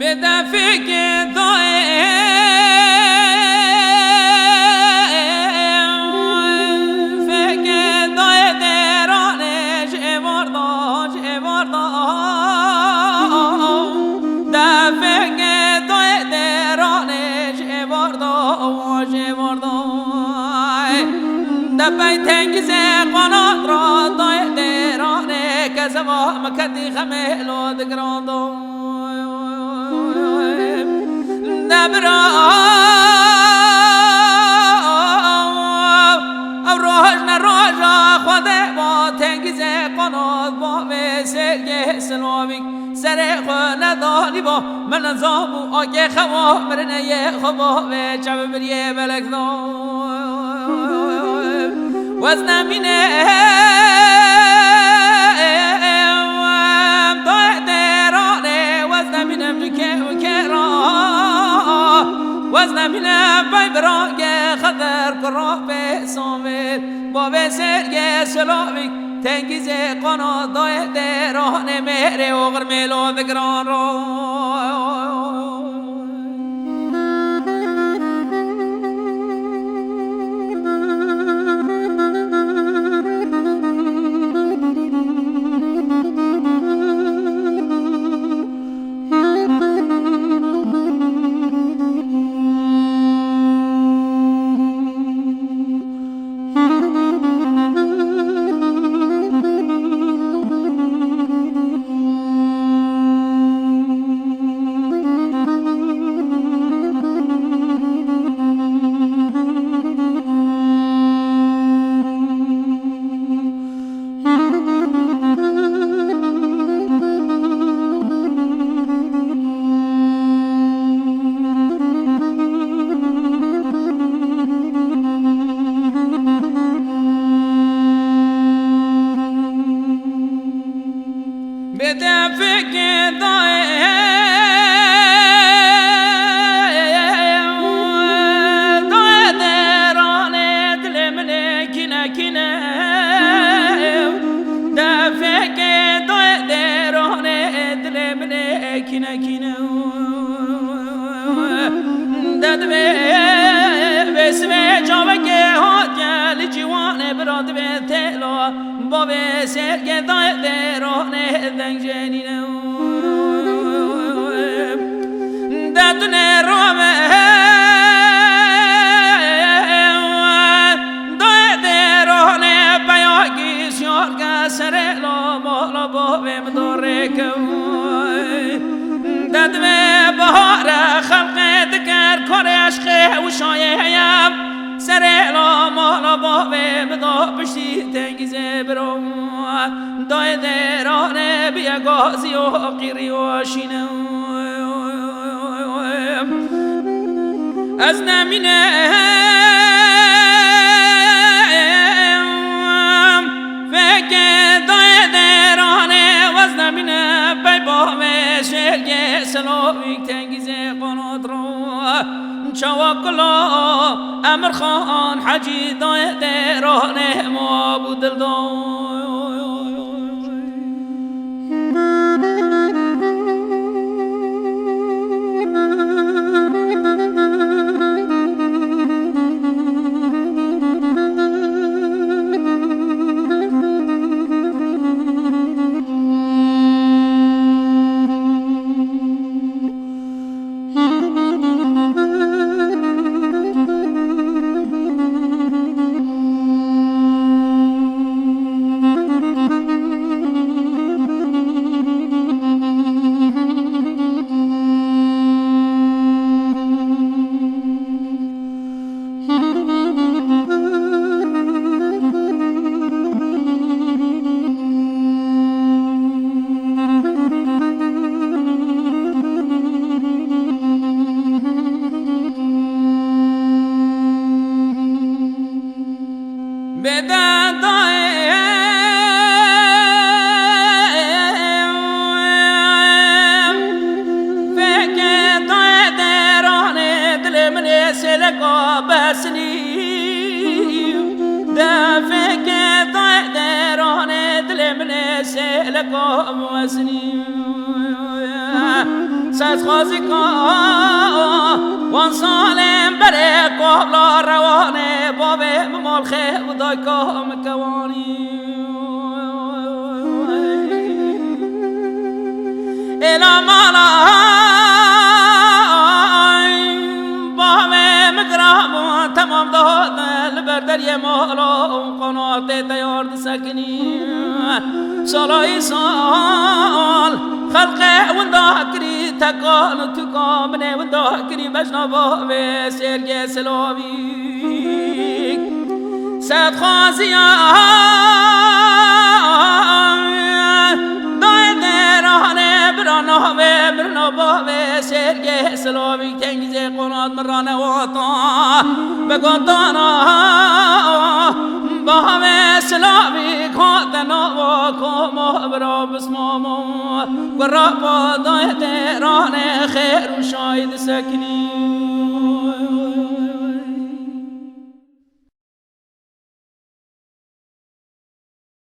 بدفق ضائع بيتنجز قناط را ضايع درانه كزوا مكدي خميلو دقراندو نبرا او روجا خده با تنجز قناط با مسلگه سلوامي سر خو ندانی با من زامو آگه خوا مرنه یه خوا به چم بریه بلک دو وزن منه درانه وزن منه مكرا وزن منه بيبراق خضر قراب سامر باب سرگ سلاوی تنگیز قناة درانه مهر وغر ملو ذكران رو بدفق ضائع درانه دل من كنا دفق ضائع درانه دل من كنا دد بسم جاوك هات لجوان براد بتلو باب سرگ ضائع درانه دنجانينو دادن رومه ضائع درانه بیاگی شارگ سر لا باب مدارکو داد بهار خلق دکر کار عشق و شایعیم سر لا مالا باب مدا پشتی تنگیزه برو دای درانه بیا گازی و قیری و شینه از نمینه فکر دای درانه و از نمینه بی باب شرگ سلاوی تنگیزه قنات رو شواكلا امر خان حجي ضايع درانه معبود الدو سلقا بسني دافك دران دل من سلقا وسني سد خازی کن وان سالم بره قبلا روانه بابه مال خیب دای کام کوانی ایلا مالا بابه مگرام تمام دادن بردری مالا قناعت تیارد سکنی سالای سال خلقه وندا کری تکان تو کامنه وندا کری بجنا بابه سرگه سلاوی سد خازیان دای درانه برانه برنا بابه سرگه سلاوی تنگیزه قنات مرانه واتا بگندانا بابه سلاوی کاتنا و کما برا بسمامو گرابا دای درانه خیر و شاید سکنی